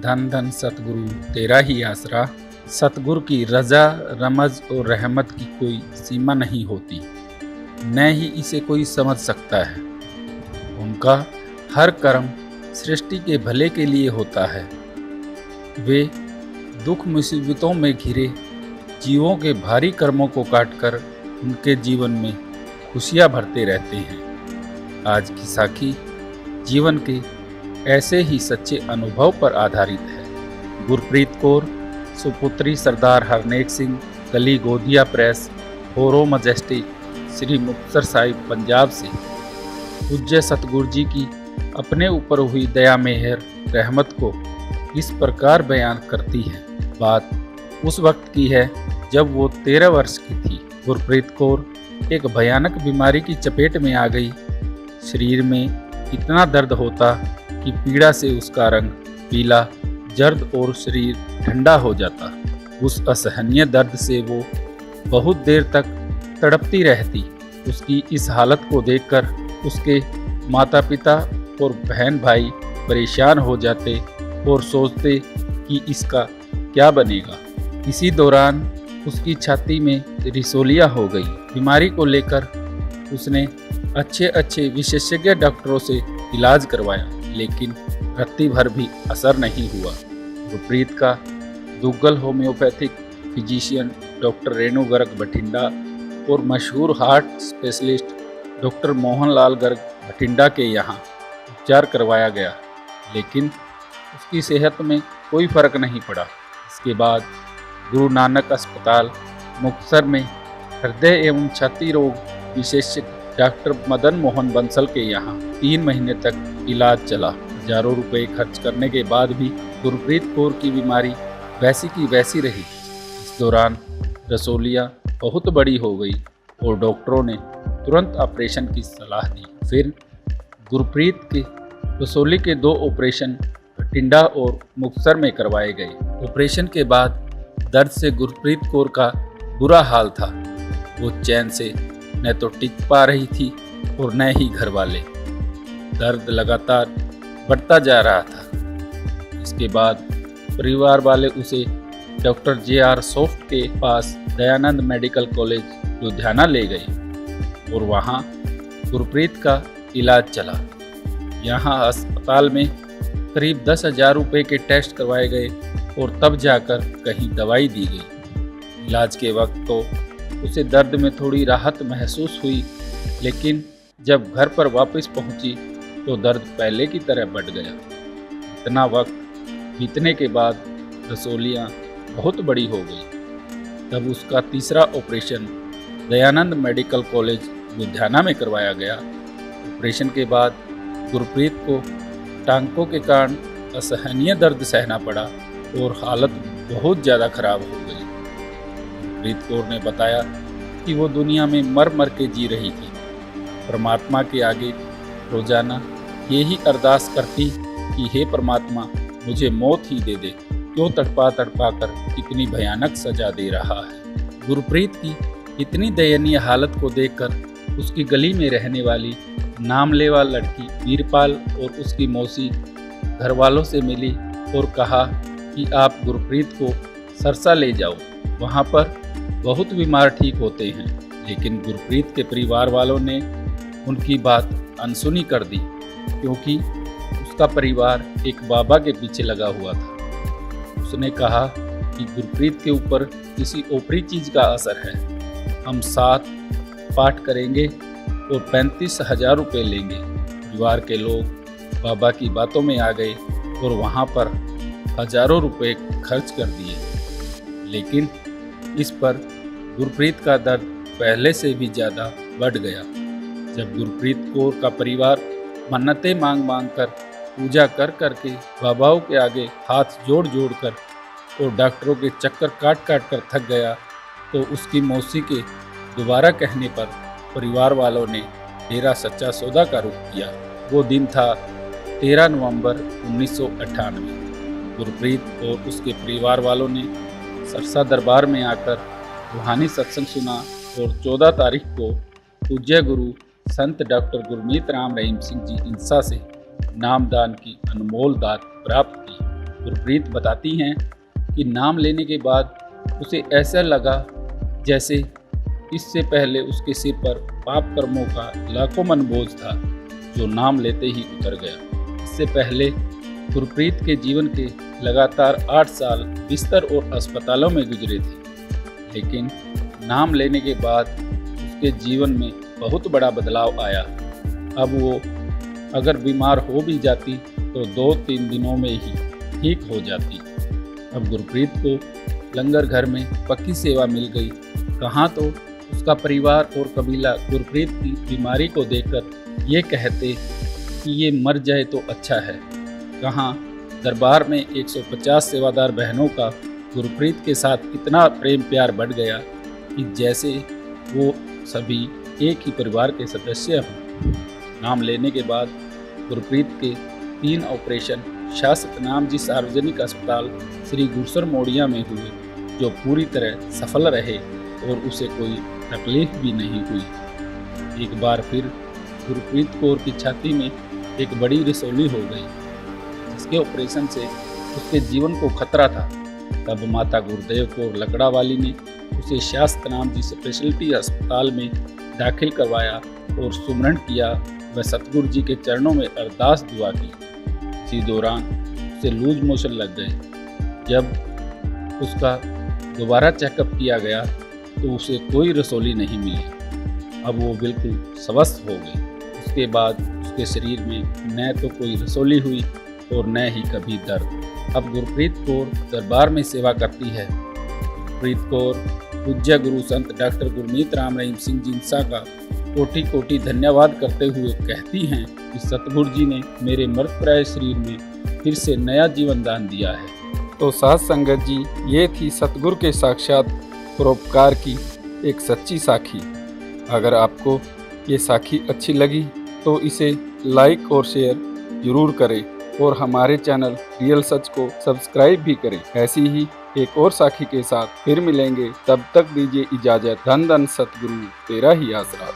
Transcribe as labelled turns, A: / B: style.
A: धन धन सतगुरु तेरा ही आसरा। सतगुरु की रजा रमज और रहमत की कोई सीमा नहीं होती, न ही इसे कोई समझ सकता है। उनका हर कर्म सृष्टि के भले के लिए होता है। वे दुख मुसीबतों में घिरे जीवों के भारी कर्मों को काटकर उनके जीवन में खुशियां भरते रहते हैं। आज की साखी जीवन के ऐसे ही सच्चे अनुभव पर आधारित है। गुरप्रीत कौर, सुपुत्री सरदार हरनेक सिंह, गली गोदिया प्रेस, होरो मजेस्टिक, श्री मुक्तसर साहिब, पंजाब से पूज्य सतगुरु जी की अपने ऊपर हुई दया मेहर रहमत को इस प्रकार बयान करती है। बात उस वक्त की है जब वो 13 वर्ष की थी। गुरप्रीत कौर एक भयानक बीमारी की चपेट में आ गई। शरीर में इतना दर्द होता कि पीड़ा से उसका रंग पीला, जर्द और शरीर ठंडा हो जाता। उस असहनीय दर्द से वो बहुत देर तक तड़पती रहती। उसकी इस हालत को देखकर उसके माता पिता और बहन भाई परेशान हो जाते और सोचते कि इसका क्या बनेगा। इसी दौरान उसकी छाती में रिसोलिया हो गई। बीमारी को लेकर उसने अच्छे विशेषज्ञ डॉक्टरों से इलाज करवाया, लेकिन रत्ती भर भी असर नहीं हुआ। गुरप्रीत का Duggal homeopathic physician doctor Renu Garg Bathinda और मशहूर heart specialist doctor Mohan Lal Garg Bathinda के यहाँ उपचार करवाया गया, लेकिन उसकी सेहत में कोई फर्क नहीं पड़ा। इसके बाद गुरु नानक अस्पताल मुक्तसर में हृदय एवं छाती रोग विशेषज्ञ डॉक्टर मदन मोहन बंसल के यहाँ 3 महीने तक इलाज चला। हजारों रुपए खर्च करने के बाद भी गुरप्रीत कौर की बीमारी वैसी की वैसी रही। इस दौरान रसोलिया बहुत बड़ी हो गई और डॉक्टरों ने तुरंत ऑपरेशन की सलाह दी। फिर गुरप्रीत के रसोली के 2 ऑपरेशन बठिंडा और मुक्तसर में करवाए गए। ऑपरेशन के बाद दर्द से गुरप्रीत कौर का बुरा हाल था। वो चैन से न तो टिक पा रही थी और न ही घर वाले। दर्द लगातार बढ़ता जा रहा था। इसके बाद परिवार वाले उसे डॉक्टर JR सॉफ्ट के पास दयानंद मेडिकल कॉलेज लुधियाना ले गए और वहाँ गुरप्रीत का इलाज चला। यहाँ अस्पताल में करीब 10,000 रुपये के टेस्ट करवाए गए और तब जाकर कहीं दवाई दी गई। इलाज के वक्त तो उसे दर्द में थोड़ी राहत महसूस हुई, लेकिन जब घर पर वापस पहुंची तो दर्द पहले की तरह बढ़ गया। इतना वक्त बीतने के बाद रसोलियाँ बहुत बड़ी हो गई। तब उसका तीसरा operation Dayanand medical college Ludhiana में करवाया गया। ऑपरेशन के बाद गुरप्रीत को टांकों के कारण असहनीय दर्द सहना पड़ा और हालत बहुत ज़्यादा खराब हो गई। गुरप्रीत कौर ने बताया कि वो दुनिया में मर मर के जी रही थी। परमात्मा के आगे रोजाना यही अरदास करती कि हे परमात्मा, मुझे मौत ही दे दे, क्यों तड़पा तड़पा कर इतनी भयानक सजा दे रहा है। गुरप्रीत की इतनी दयनीय हालत को देखकर उसकी गली में रहने वाली नामलेवा लड़की वीरपाल और उसकी मौसी घर वालों से मिली और कहा कि आप गुरप्रीत को सरसा ले जाओ, वहाँ पर बहुत बीमार ठीक होते हैं। लेकिन गुरप्रीत के परिवार वालों ने उनकी बात अनसुनी कर दी, क्योंकि उसका परिवार एक बाबा के पीछे लगा हुआ था। उसने कहा कि गुरप्रीत के ऊपर किसी ओपरी चीज़ का असर है। हम 7 पाठ करेंगे और 35,000 रुपये लेंगे। परिवार के लोग बाबा की बातों में आ गए और वहाँ पर हजारों रुपए खर्च कर दिए, लेकिन इस पर गुरप्रीत का दर्द पहले से भी ज़्यादा बढ़ गया। जब गुरप्रीत कौर का परिवार मन्नतें मांग मांग कर, पूजा कर कर के, बाबाओं के आगे हाथ जोड़ जोड़ कर और डॉक्टरों के चक्कर काट काट कर थक गया, तो उसकी मौसी के दोबारा कहने पर परिवार वालों ने डेरा सच्चा सौदा का रुख किया। वो दिन था 13 नवंबर 1998। गुरप्रीत और उसके परिवार वालों ने सरसा दरबार में आकर रूहानी सत्संग सुना और 14 तारीख को पूज्य गुरु संत डॉक्टर गुरमीत राम रहीम सिंह जी इंसा से नामदान की अनमोल दात प्राप्त की। गुरप्रीत बताती हैं कि नाम लेने के बाद उसे ऐसा लगा जैसे इससे पहले उसके सिर पर पाप कर्मों का लाखों मन बोझ था जो नाम लेते ही उतर गया। इससे पहले गुरप्रीत के जीवन के लगातार 8 साल बिस्तर और अस्पतालों में गुजरे थे, लेकिन नाम लेने के बाद उसके जीवन में बहुत बड़ा बदलाव आया। अब वो अगर बीमार हो भी जाती तो 2-3 दिनों में ही ठीक हो जाती। अब गुरप्रीत को लंगर घर में पक्की सेवा मिल गई। कहाँ तो उसका परिवार और कबीला गुरप्रीत की बीमारी को देखकर ये कहते कि ये मर जाए तो अच्छा है, कहाँ दरबार में 150 सेवादार बहनों का गुरप्रीत के साथ इतना प्रेम प्यार बढ़ गया कि जैसे वो सभी एक ही परिवार के सदस्य हों। नाम लेने के बाद गुरप्रीत के 3 ऑपरेशन शासक नाम जी सार्वजनिक अस्पताल श्री गुरसर मोड़िया में हुए, जो पूरी तरह सफल रहे और उसे कोई तकलीफ भी नहीं हुई। एक बार फिर गुरप्रीत कौर की छाती में एक बड़ी रसौली हो गई, जिसके ऑपरेशन से उसके जीवन को खतरा था। तब माता गुरुदेव कौर लकड़ावाली ने उसे शासक नाम जी स्पेशलिटी अस्पताल में दाखिल करवाया और सुमरण किया व सतगुरु जी के चरणों में अरदास दुआ की। इसी दौरान उसे लूज मोशन लग गए। जब उसका दोबारा चेकअप किया गया तो उसे कोई रसौली नहीं मिली। अब वो बिल्कुल स्वस्थ हो गई। उसके बाद उसके शरीर में न तो कोई रसौली हुई और न ही कभी दर्द। अब गुरप्रीत कौर दरबार में सेवा करती है। गुरप्रीत कौर पूज्य गुरु संत डॉक्टर गुरमीत राम रहीम सिंह जिंसा का कोटि कोटि धन्यवाद करते हुए कहती हैं कि सतगुरु जी ने मेरे मृतप्राय शरीर में फिर से नया जीवन दान दिया है। तो साध संगत जी, ये थी सतगुरु के साक्षात परोपकार की एक सच्ची साखी। अगर आपको ये साखी अच्छी लगी तो इसे लाइक और शेयर जरूर करें और हमारे चैनल रियल सच को सब्सक्राइब भी करें। ऐसी ही एक और साखी के साथ फिर मिलेंगे, तब तक दीजिए इजाजत। धन धन सतगुरु तेरा ही आसरा।